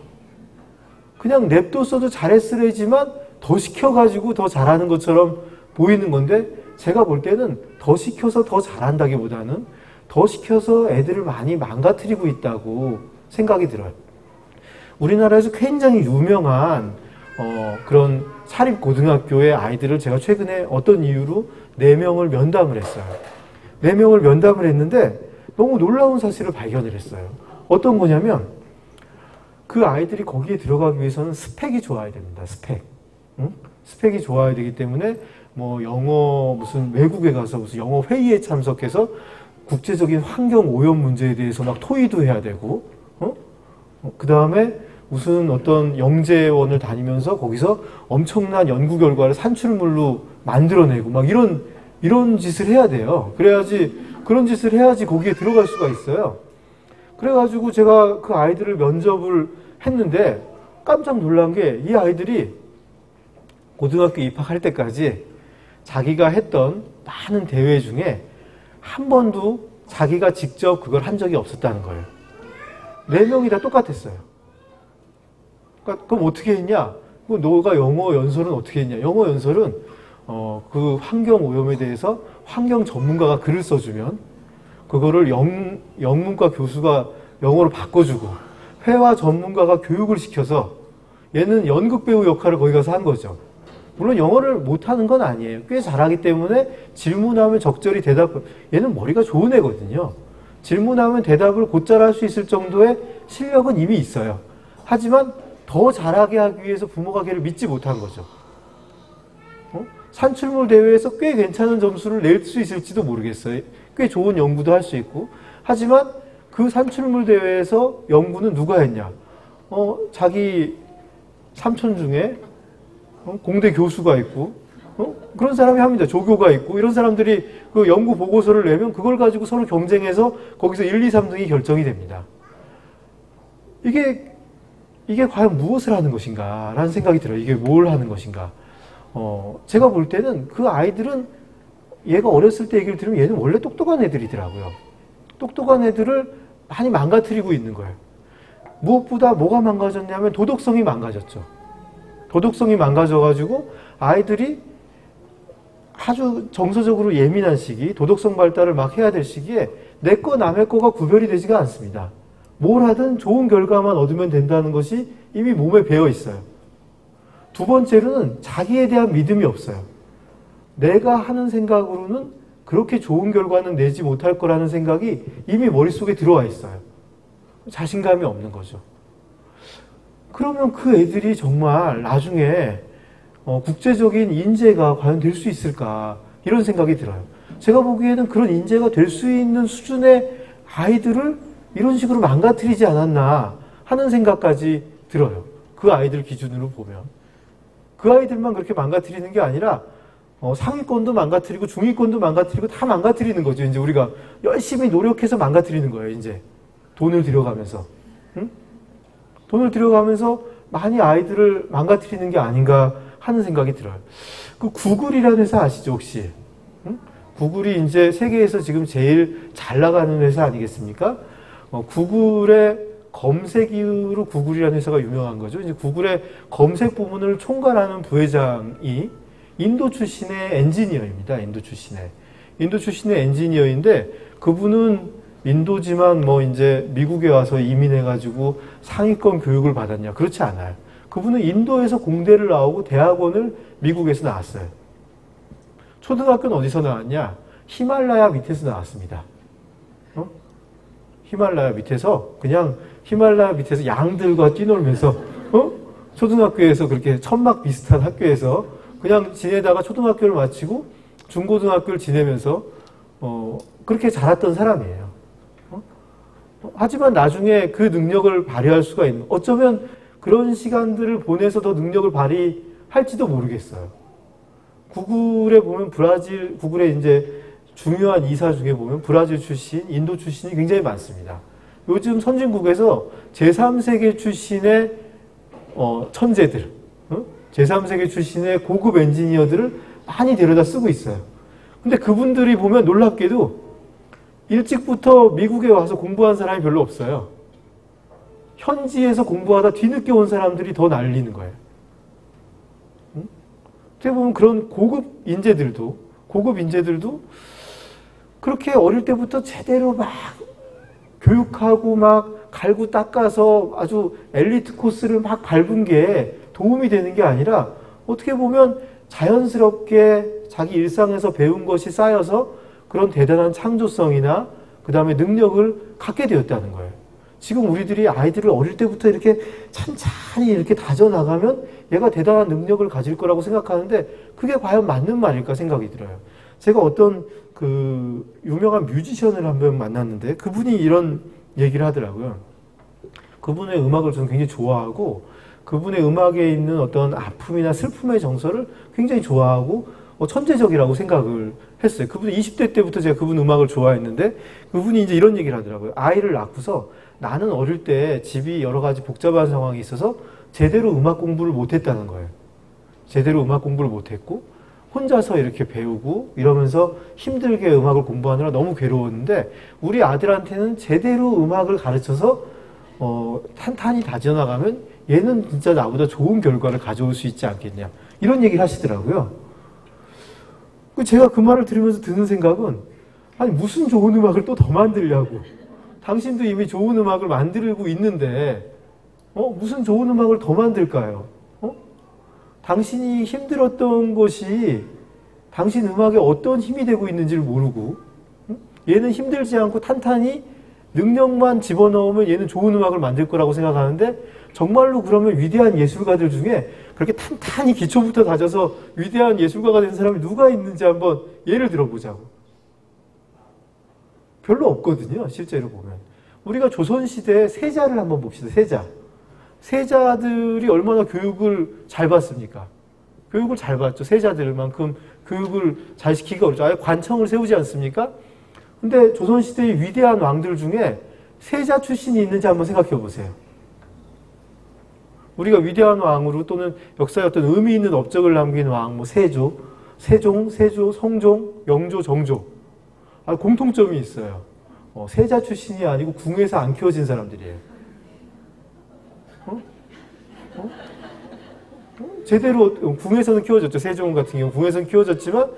그냥 냅뒀어도 잘했을 애지만 더 시켜가지고 더 잘하는 것처럼 보이는 건데 제가 볼 때는 더 시켜서 더 잘한다기보다는 더 시켜서 애들을 많이 망가뜨리고 있다고 생각이 들어요. 우리나라에서 굉장히 유명한 그런 사립고등학교의 아이들을 제가 최근에 어떤 이유로 4명을 면담을 했어요. 4명을 면담을 했는데 너무 놀라운 사실을 발견을 했어요. 어떤 거냐면 그 아이들이 거기에 들어가기 위해서는 스펙이 좋아야 됩니다. 스펙. 응? 스펙이 좋아야 되기 때문에 뭐 영어 무슨 외국에 가서 무슨 영어 회의에 참석해서 국제적인 환경 오염 문제에 대해서 막 토의도 해야 되고 그 다음에 무슨 어떤 영재원을 다니면서 거기서 엄청난 연구 결과를 산출물로 만들어내고 막 이런 짓을 해야 돼요. 그런 짓을 해야지 거기에 들어갈 수가 있어요. 그래가지고 제가 그 아이들을 면접을 했는데 깜짝 놀란 게 이 아이들이 고등학교 입학할 때까지 자기가 했던 많은 대회 중에 한 번도 자기가 직접 그걸 한 적이 없었다는 거예요. 4명이 다 똑같았어요. 그러니까 그럼 어떻게 했냐? 너가 영어 연설은 어떻게 했냐? 영어 연설은 그 환경 오염에 대해서 환경 전문가가 글을 써주면 그거를 영문과 교수가 영어로 바꿔주고 회화 전문가가 교육을 시켜서 얘는 연극 배우 역할을 거기 가서 한 거죠. 물론 영어를 못하는 건 아니에요. 꽤 잘하기 때문에 질문하면 적절히 얘는 머리가 좋은 애거든요. 질문하면 대답을 곧잘 할 수 있을 정도의 실력은 이미 있어요. 하지만 더 잘하게 하기 위해서 부모가 걔를 믿지 못한 거죠. 산출물 대회에서 꽤 괜찮은 점수를 낼 수 있을지도 모르겠어요. 꽤 좋은 연구도 할 수 있고. 하지만 그 산출물 대회에서 연구는 누가 했냐? 자기 삼촌 중에 공대 교수가 있고 그런 사람이 합니다. 조교가 있고 이런 사람들이 그 연구 보고서를 내면 그걸 가지고 서로 경쟁해서 거기서 1, 2, 3등이 결정이 됩니다. 이게 과연 무엇을 하는 것인가 라는 생각이 들어요. 이게 뭘 하는 것인가. 제가 볼 때는 그 아이들은 얘가 어렸을 때 얘기를 들으면 얘는 원래 똑똑한 애들이더라고요. 똑똑한 애들을 많이 망가뜨리고 있는 거예요. 무엇보다 뭐가 망가졌냐면 도덕성이 망가졌죠. 도덕성이 망가져가지고 아이들이 아주 정서적으로 예민한 시기, 도덕성 발달을 막 해야 될 시기에 내 거 남의 거가 구별이 되지가 않습니다. 뭘 하든 좋은 결과만 얻으면 된다는 것이 이미 몸에 배어 있어요. 두 번째로는 자기에 대한 믿음이 없어요. 내가 하는 생각으로는 그렇게 좋은 결과는 내지 못할 거라는 생각이 이미 머릿속에 들어와 있어요. 자신감이 없는 거죠. 그러면 그 애들이 정말 나중에 국제적인 인재가 과연 될 수 있을까 이런 생각이 들어요. 제가 보기에는 그런 인재가 될 수 있는 수준의 아이들을 이런 식으로 망가뜨리지 않았나 하는 생각까지 들어요. 그 아이들 기준으로 보면. 그 아이들만 그렇게 망가뜨리는 게 아니라 상위권도 망가뜨리고 중위권도 망가뜨리고 다 망가뜨리는 거죠. 이제 우리가 열심히 노력해서 망가뜨리는 거예요. 이제 돈을 들여가면서. 응? 돈을 들여가면서 많이 아이들을 망가뜨리는 게 아닌가 하는 생각이 들어요. 그 구글이라는 회사 아시죠, 혹시? 응? 구글이 이제 세계에서 지금 제일 잘 나가는 회사 아니겠습니까? 구글의 검색 이후로 구글이라는 회사가 유명한 거죠. 이제 구글의 검색 부문을 총괄하는 부회장이 인도 출신의 엔지니어입니다. 인도 출신의 엔지니어인데 그분은 인도지만 뭐 이제 미국에 와서 이민해가지고 상위권 교육을 받았냐? 그렇지 않아요. 그분은 인도에서 공대를 나오고 대학원을 미국에서 나왔어요. 초등학교는 어디서 나왔냐? 히말라야 밑에서 나왔습니다. 히말라야 밑에서 그냥 히말라야 밑에서 양들과 뛰놀면서 초등학교에서 그렇게 천막 비슷한 학교에서 그냥 지내다가 초등학교를 마치고 중고등학교를 지내면서 그렇게 자랐던 사람이에요. 하지만 나중에 그 능력을 발휘할 수가 있는, 어쩌면 그런 시간들을 보내서 더 능력을 발휘할지도 모르겠어요. 구글에 보면 구글의 이제 중요한 이사 중에 보면 브라질 출신, 인도 출신이 굉장히 많습니다. 요즘 선진국에서 제3세계 출신의 천재들, 제3세계 출신의 고급 엔지니어들을 많이 데려다 쓰고 있어요. 근데 그분들이 보면 놀랍게도 일찍부터 미국에 와서 공부한 사람이 별로 없어요. 현지에서 공부하다 뒤늦게 온 사람들이 더 날리는 거예요. 어떻게 보면 그런 고급 인재들도 그렇게 어릴 때부터 제대로 막 교육하고 막 갈고 닦아서 아주 엘리트 코스를 막 밟은 게 도움이 되는 게 아니라 어떻게 보면 자연스럽게 자기 일상에서 배운 것이 쌓여서 그런 대단한 창조성이나 그 다음에 능력을 갖게 되었다는 거예요. 지금 우리들이 아이들을 어릴 때부터 이렇게 찬찬히 이렇게 다져나가면 얘가 대단한 능력을 가질 거라고 생각하는데 그게 과연 맞는 말일까 생각이 들어요. 제가 어떤 그 유명한 뮤지션을 한 번 만났는데 그분이 이런 얘기를 하더라고요. 그분의 음악을 저는 굉장히 좋아하고 그분의 음악에 있는 어떤 아픔이나 슬픔의 정서를 굉장히 좋아하고 천재적이라고 생각을 했어요. 그분이 20대 때부터 제가 그분 음악을 좋아했는데 그분이 이제 이런 얘기를 하더라고요. 아이를 낳고서 나는 어릴 때 집이 여러 가지 복잡한 상황이 있어서 제대로 음악 공부를 못했다는 거예요. 제대로 음악 공부를 못했고 혼자서 이렇게 배우고 이러면서 힘들게 음악을 공부하느라 너무 괴로웠는데 우리 아들한테는 제대로 음악을 가르쳐서 탄탄히 다져나가면 얘는 진짜 나보다 좋은 결과를 가져올 수 있지 않겠냐 이런 얘기를 하시더라고요. 제가 그 말을 들으면서 드는 생각은 아니 무슨 좋은 음악을 또 더 만들려고 당신도 이미 좋은 음악을 만들고 있는데 무슨 좋은 음악을 더 만들까요? 당신이 힘들었던 것이 당신 음악에 어떤 힘이 되고 있는지를 모르고 얘는 힘들지 않고 탄탄히 능력만 집어넣으면 얘는 좋은 음악을 만들 거라고 생각하는데 정말로 그러면 위대한 예술가들 중에 그렇게 탄탄히 기초부터 다져서 위대한 예술가가 된 사람이 누가 있는지 한번 예를 들어보자고. 별로 없거든요. 실제로 보면. 우리가 조선시대 세자를 한번 봅시다. 세자들이 얼마나 교육을 잘 받습니까? 교육을 잘 받죠. 세자들만큼 교육을 잘 시키기가 어렵죠. 아예 관청을 세우지 않습니까? 근데 조선시대의 위대한 왕들 중에 세자 출신이 있는지 한번 생각해 보세요. 우리가 위대한 왕으로 또는 역사에 어떤 의미 있는 업적을 남긴 왕, 세종, 성종, 영조, 정조. 공통점이 있어요. 세자 출신이 아니고 궁에서 안 키워진 사람들이에요. 제대로 궁에서는 키워졌죠. 세종 같은 경우 궁에서는 키워졌지만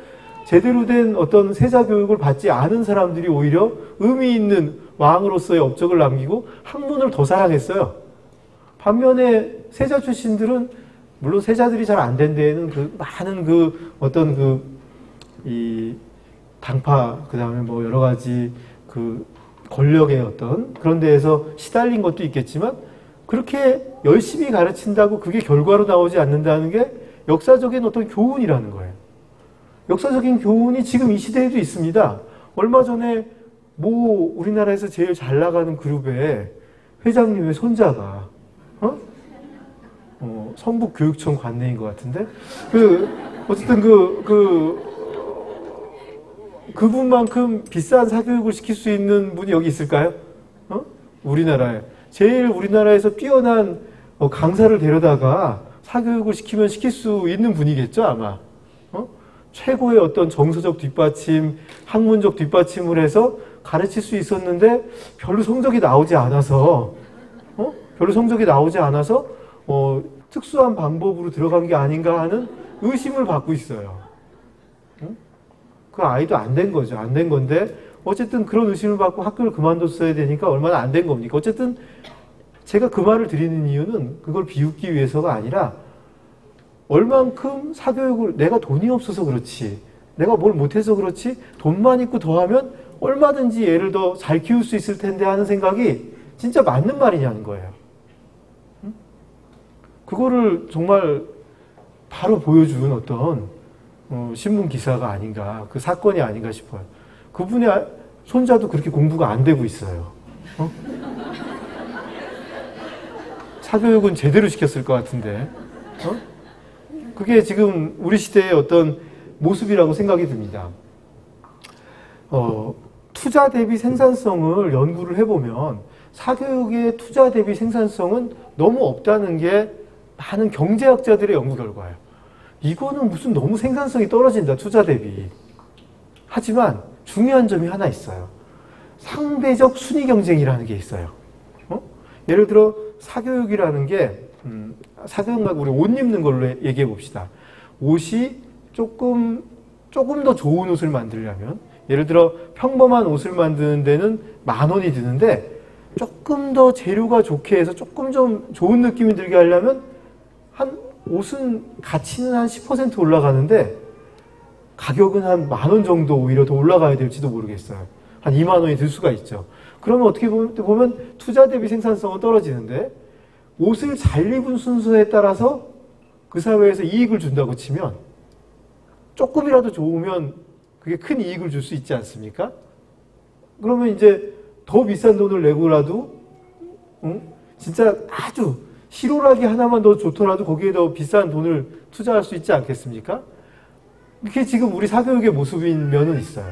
제대로 된 어떤 세자 교육을 받지 않은 사람들이 오히려 의미 있는 왕으로서의 업적을 남기고 학문을 더 사랑했어요. 반면에 세자 출신들은 물론 세자들이 잘 안 된 데에는 많은 어떤 이 당파 그다음에 여러 가지 권력의 어떤 그런 데에서 시달린 것도 있겠지만 그렇게 열심히 가르친다고 그게 결과로 나오지 않는다는 게 역사적인 어떤 교훈이라는 거예요. 역사적인 교훈이 지금 이 시대에도 있습니다. 얼마 전에 우리나라에서 제일 잘 나가는 그룹의 회장님의 손자가 성북교육청 관내인 것 같은데 어쨌든 그분만큼 비싼 사교육을 시킬 수 있는 분이 여기 있을까요? 우리나라에 제일 우리나라에서 뛰어난 강사를 데려다가 사교육을 시키면 시킬 수 있는 분이겠죠 아마. 최고의 어떤 정서적 뒷받침, 학문적 뒷받침을 해서 가르칠 수 있었는데 별로 성적이 나오지 않아서 특수한 방법으로 들어간 게 아닌가 하는 의심을 받고 있어요. 그 아이도 안 된 거죠. 안 된 건데 어쨌든 그런 의심을 받고 학교를 그만뒀어야 되니까 얼마나 안 된 겁니까? 어쨌든 제가 그 말을 드리는 이유는 그걸 비웃기 위해서가 아니라 얼만큼 사교육을 내가 돈이 없어서 그렇지 내가 뭘 못해서 그렇지 돈만 있고 더하면 얼마든지 얘를 더 잘 키울 수 있을 텐데 하는 생각이 진짜 맞는 말이냐는 거예요. 그거를 정말 바로 보여준 어떤 신문 기사가 아닌가 그 사건이 아닌가 싶어요. 그분의 손자도 그렇게 공부가 안 되고 있어요. 사교육은 제대로 시켰을 것 같은데. 그게 지금 우리 시대의 어떤 모습이라고 생각이 듭니다. 투자 대비 생산성을 연구를 해보면 사교육의 투자 대비 생산성은 너무 없다는 게 많은 경제학자들의 연구 결과예요. 이거는 무슨 너무 생산성이 떨어진다, 투자 대비. 하지만 중요한 점이 하나 있어요. 상대적 순위 경쟁이라는 게 있어요. 예를 들어 사교육이라는 게 사교육 말고 우리 옷 입는 걸로 얘기해 봅시다. 옷이 조금 더 좋은 옷을 만들려면 예를 들어 평범한 옷을 만드는 데는 10,000원이 드는데 조금 더 재료가 좋게 해서 조금 좀 좋은 느낌이 들게 하려면 옷은 가치는 한 10% 올라가는데 가격은 한 10,000원 정도 오히려 더 올라가야 될지도 모르겠어요. 한 20,000원이 들 수가 있죠. 그러면 어떻게 보면 투자 대비 생산성은 떨어지는데 옷을 잘 입은 순서에 따라서 그 사회에서 이익을 준다고 치면 조금이라도 좋으면 그게 큰 이익을 줄 수 있지 않습니까? 그러면 이제 더 비싼 돈을 내고라도 진짜 아주 실오라기 하나만 더 좋더라도 거기에 더 비싼 돈을 투자할 수 있지 않겠습니까? 그게 지금 우리 사교육의 모습인 면은 있어요.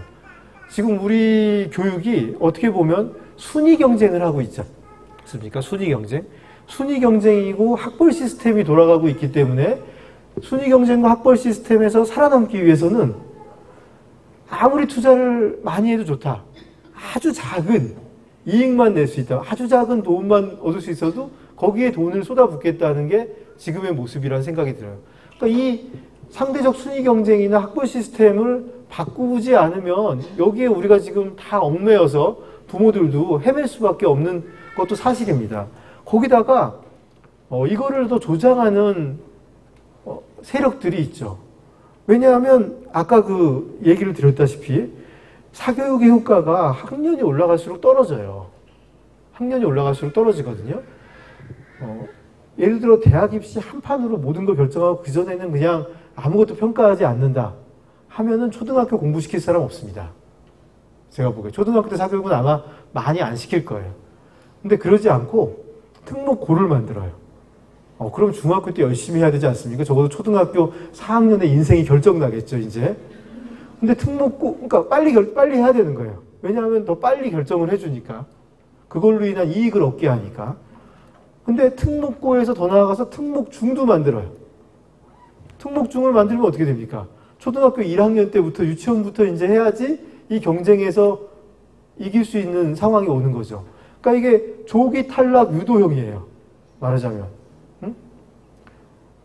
지금 우리 교육이 어떻게 보면 순위 경쟁을 하고 있지 않습니까? 순위 경쟁. 순위 경쟁이고 학벌 시스템이 돌아가고 있기 때문에 순위 경쟁과 학벌 시스템에서 살아남기 위해서는 아무리 투자를 많이 해도 좋다. 아주 작은 이익만 낼 수 있다. 아주 작은 돈만 얻을 수 있어도 거기에 돈을 쏟아붓겠다는 게 지금의 모습이라는 생각이 들어요. 그러니까 이 상대적 순위 경쟁이나 학벌 시스템을 바꾸지 않으면 여기에 우리가 지금 다 얽매여서 부모들도 헤맬 수밖에 없는 것도 사실입니다. 거기다가 이거를 더 조장하는 세력들이 있죠. 왜냐하면 아까 그 얘기를 드렸다시피 사교육의 효과가 학년이 올라갈수록 떨어져요. 학년이 올라갈수록 떨어지거든요. 예를 들어 대학 입시 한 판으로 모든 걸 결정하고 그전에는 그냥 아무것도 평가하지 않는다 하면은 초등학교 공부시킬 사람 없습니다. 제가 보기에 초등학교 때 사교육은 아마 많이 안 시킬 거예요. 근데 그러지 않고 특목고를 만들어요. 그럼 중학교 때 열심히 해야 되지 않습니까? 적어도 초등학교 4학년의 인생이 결정나겠죠, 이제. 근데 특목고, 그러니까 빨리 해야 되는 거예요. 왜냐하면 더 빨리 결정을 해주니까. 그걸로 인한 이익을 얻게 하니까. 근데 특목고에서 더 나아가서 특목중도 만들어요. 특목중을 만들면 어떻게 됩니까? 초등학교 1학년 때부터 유치원부터 이제 해야지 이 경쟁에서 이길 수 있는 상황이 오는 거죠. 그러니까 이게 조기 탈락 유도형이에요. 말하자면.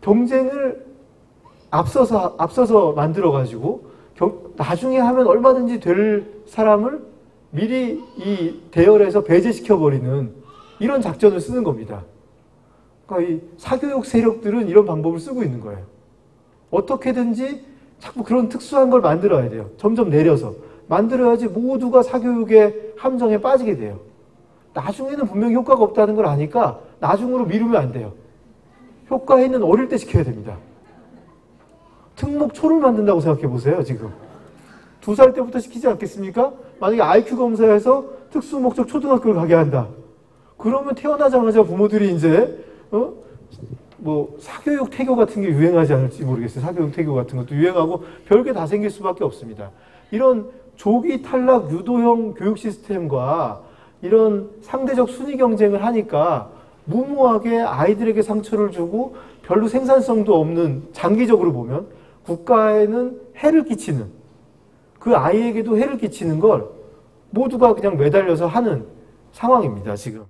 경쟁을 앞서서 만들어가지고 나중에 하면 얼마든지 될 사람을 미리 이 대열에서 배제시켜버리는 이런 작전을 쓰는 겁니다. 그러니까 이 사교육 세력들은 이런 방법을 쓰고 있는 거예요. 어떻게든지 자꾸 그런 특수한 걸 만들어야 돼요. 점점 내려서. 만들어야지 모두가 사교육의 함정에 빠지게 돼요. 나중에는 분명히 효과가 없다는 걸 아니까 나중으로 미루면 안 돼요. 효과 있는 어릴 때 시켜야 됩니다. 특목초를 만든다고 생각해 보세요, 지금. 2살 때부터 시키지 않겠습니까? 만약에 IQ 검사에서 특수목적 초등학교를 가게 한다. 그러면 태어나자마자 부모들이 이제, 사교육 태교 같은 게 유행하지 않을지 모르겠어요. 사교육 태교 같은 것도 유행하고 별게 다 생길 수밖에 없습니다. 이런 조기 탈락 유도형 교육 시스템과 이런 상대적 순위 경쟁을 하니까 무모하게 아이들에게 상처를 주고 별로 생산성도 없는, 장기적으로 보면 국가에는 해를 끼치는, 그 아이에게도 해를 끼치는 걸 모두가 그냥 매달려서 하는 상황입니다, 지금.